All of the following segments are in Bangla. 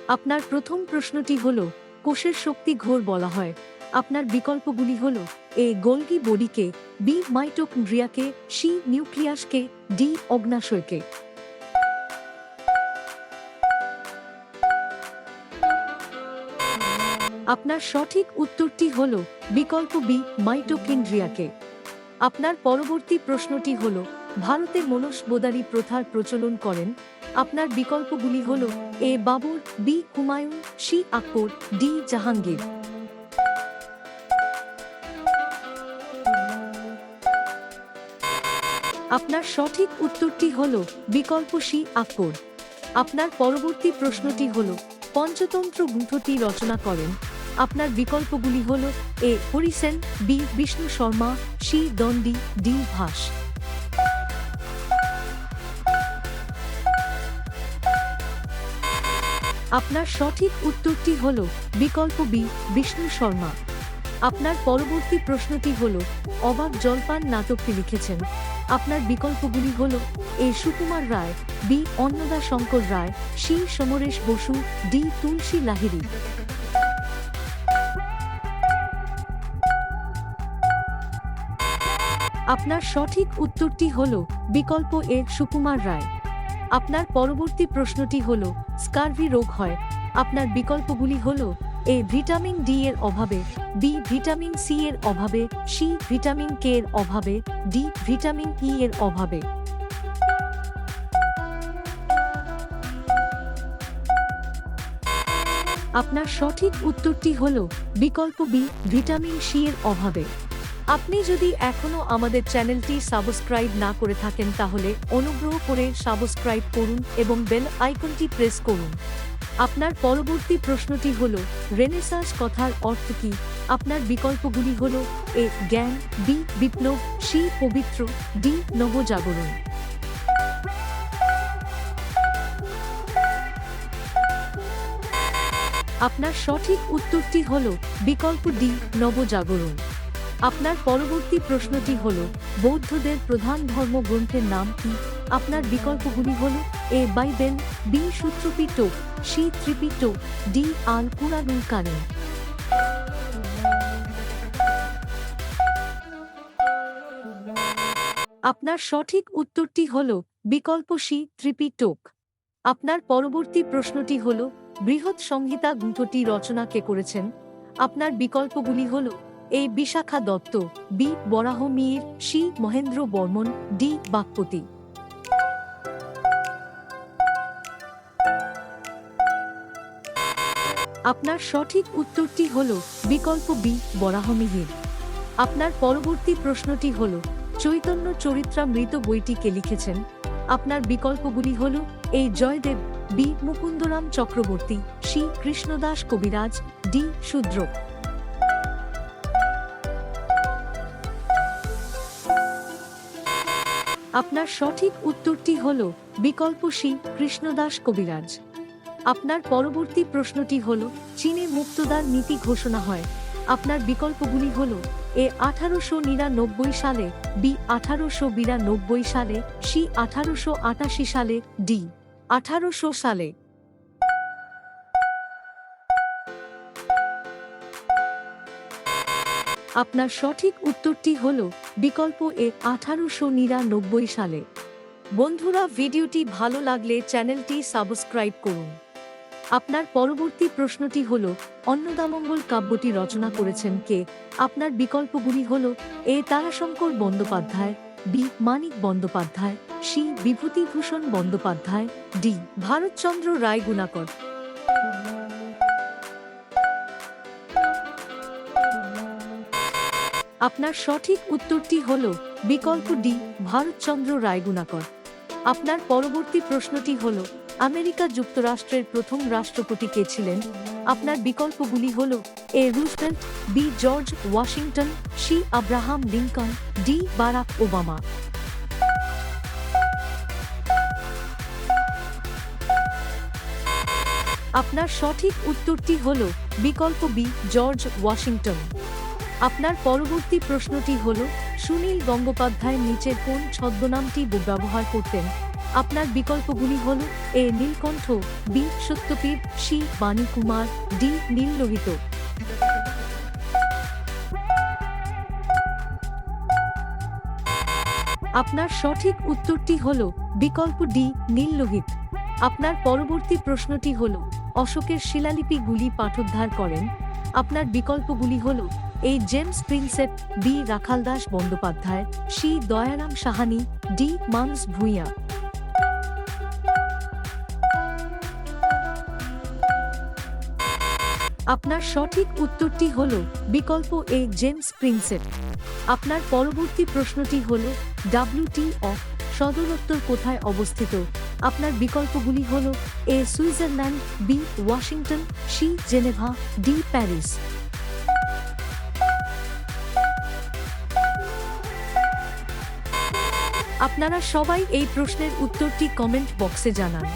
আপনার প্রথম প্রশ্নটি হল, কোষের শক্তি ঘোর বলা হয়। আপনার বিকল্পগুলি হল এ গোলগি বডিকে, বি মাইটোকন্ড্রিয়াকে, সি নিউক্লিয়াসকে, ডি অগ্ন্যাশয়কে। আপনার সঠিক উত্তরটি হল বিকল্প বি মাইটোকন্ড্রিয়াকে। আপনার পরবর্তী প্রশ্নটি হল, ভারতে মনসবোদারি প্রথার প্রচলন করেন। আপনার বিকল্পগুলি হল এ বাবর, বি হুমায়ুন, সি আকবর, ডি জাহাঙ্গীর। আপনার সঠিক উত্তরটি হল বিকল্প সি আকবর। আপনার পরবর্তী প্রশ্নটি হল, পঞ্চতন্ত্র গ্রন্থটি রচনা করেন। আপনার বিকল্পগুলি হল A Harisena, B Vishnu Sharma, C Dandi, D Bhasa. আপনার সঠিক উত্তরটি হল বিকল্প বি বিষ্ণু শর্মা। আপনার পরবর্তী প্রশ্নটি হল, অবাক জলপান নাটকটি লিখেছেন। আপনার বিকল্পগুলি হল এ সুকুমার রায়, বি অন্নদা শঙ্কর রায়, সি সমরেশ বসু, ডি তুলসী লাহিড়ী। আপনার সঠিক উত্তরটি হল বিকল্প এ সুকুমার রায়। আপনার পরবর্তী প্রশ্নটি হল, স্কারভি রোগ হয়। আপনার বিকল্পগুলি হল এ ভিটামিন ডি এর অভাবে, বি ভিটামিন সি এর অভাবে, সি ভিটামিন কে এর অভাবে, ডি ভিটামিন ই এর অভাবে। আপনার সঠিক উত্তরটি হল বিকল্প বি ভিটামিন সি এর অভাবে। আপনি যদি এখনও আমাদের চ্যানেলটি সাবস্ক্রাইব না করে থাকেন তাহলে অনুগ্রহ করে সাবস্ক্রাইব করুন এবং বেল আইকনটি প্রেস করুন। আপনার পরবর্তী প্রশ্নটি হল, রেনেসাঁস কথার অর্থ কী? আপনার বিকল্পগুলি হল এ জ্ঞান, বি বিপ্লব, সি পবিত্র, ডি নবজাগরণ। আপনার সঠিক উত্তরটি হল বিকল্প ডি নবজাগরণ। আপনার পরবর্তী প্রশ্নটি হল, বৌদ্ধদের প্রধান ধর্মগ্রন্থের নাম কি? আপনার বিকল্পগুলি হল A Bible, B Sutrapitaka, C Tripitaka, D Al Quranul Karim. আপনার সঠিক উত্তরটি হল বিকল্প সি ত্রিপিটক। আপনার পরবর্তী প্রশ্নটি হল, বৃহৎ সংহিতা গ্রন্থটি রচনা কে করেছেন? আপনার বিকল্পগুলি হল এ বিশাখা দত্ত, বি বরাহ মিহির, সি মহেন্দ্র বর্মন, ডি বাগপতি। আপনার সঠিক উত্তরটি হল বিকল্প বি বরাহ মিহির। আপনার পরবর্তী প্রশ্নটি হল, চৈতন্য চরিত্রামৃত বইটি কে লিখেছেন? আপনার বিকল্পগুলি হল এ জয়দেব, বি মুকুন্দরাম চক্রবর্তী, সি কৃষ্ণদাস কবিরাজ, ডি শূদ্র। আপনার সঠিক উত্তরটি হল বিকল্প সি কৃষ্ণদাস কবিরাজ। আপনার পরবর্তী প্রশ্নটি হল, চীনে মুক্তদার নীতি ঘোষণা হয়। আপনার বিকল্পগুলি হল এ 1899 সালে, বি 1892 সালে, সি 1888 সালে, ডি 1800 সালে। আপনার সঠিক উত্তরটি হল বিকল্প এ 1899 সালে। বন্ধুরা, ভিডিওটি ভালো লাগলে চ্যানেলটি সাবস্ক্রাইব করুন। আপনার পরবর্তী প্রশ্নটি হল, অন্নদামঙ্গল কাব্যটি রচনা করেছেন কে? আপনার বিকল্পগুলি হল এ Tarashankar Bandyopadhyay, B Manik Bandyopadhyay, C Bibhutibhushan Bandyopadhyay, D Bharatchandra রায় গুণাকর। আপনার সঠিক উত্তরটি হল বিকল্প ডি ভারতচন্দ্র রায় গুণাকর। আপনার পরবর্তী প্রশ্নটি হল, আমেরিকা যুক্তরাষ্ট্রের প্রথম রাষ্ট্রপতি কে ছিলেন? আপনার বিকল্পগুলি হল A Roosevelt, B George Washington, C Abraham Lincoln, D Barack Obama. আপনার সঠিক উত্তরটি হল বিকল্প বি জর্জ ওয়াশিংটন। আপনার পরবর্তী প্রশ্নটি হল, সুনীল গঙ্গোপাধ্যায় নিচের কোন ছদ্মনামটি ব্যবহার করতেন? আপনার বিকল্পগুলি হল: এ নীলকণ্ঠ, বি সত্যপীর, সি বাণী কুমার, ডি নীললোহিত। আপনার সঠিক উত্তরটি হল বিকল্প ডি নীললোহিত। আপনার পরবর্তী প্রশ্নটি হল: অশোকের শিলালিপিগুলি পাঠোদ্ধার করেন। আপনার বিকল্পগুলি হল: A James Prinsep, B Rakhaldas Bandyopadhyay, C Dayaram Sahni, D Manas Bhuiyan. আপনার সঠিক উত্তরটি হল বিকল্প এ জেমস প্রিন্সেপ। আপনার পরবর্তী প্রশ্নটি হল: WTO সদরদপ্তর কোথায় অবস্থিত? আপনার বিকল্পগুলি হল: A Switzerland, B Washington, C Geneva, D Paris. আপনারা সবাই এই প্রশ্নের উত্তরটি কমেন্ট বক্সে জানান।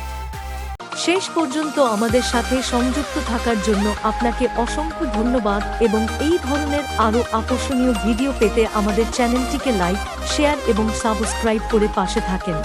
শেষ পর্যন্ত আমাদের সাথে সংযুক্ত থাকার জন্য আপনাকে অসংখ্য ধন্যবাদ এবং এই ধরনের আরও আকর্ষণীয় ভিডিও পেতে আমাদের চ্যানেলটিকে লাইক, শেয়ার এবং সাবস্ক্রাইব করে পাশে থাকেন।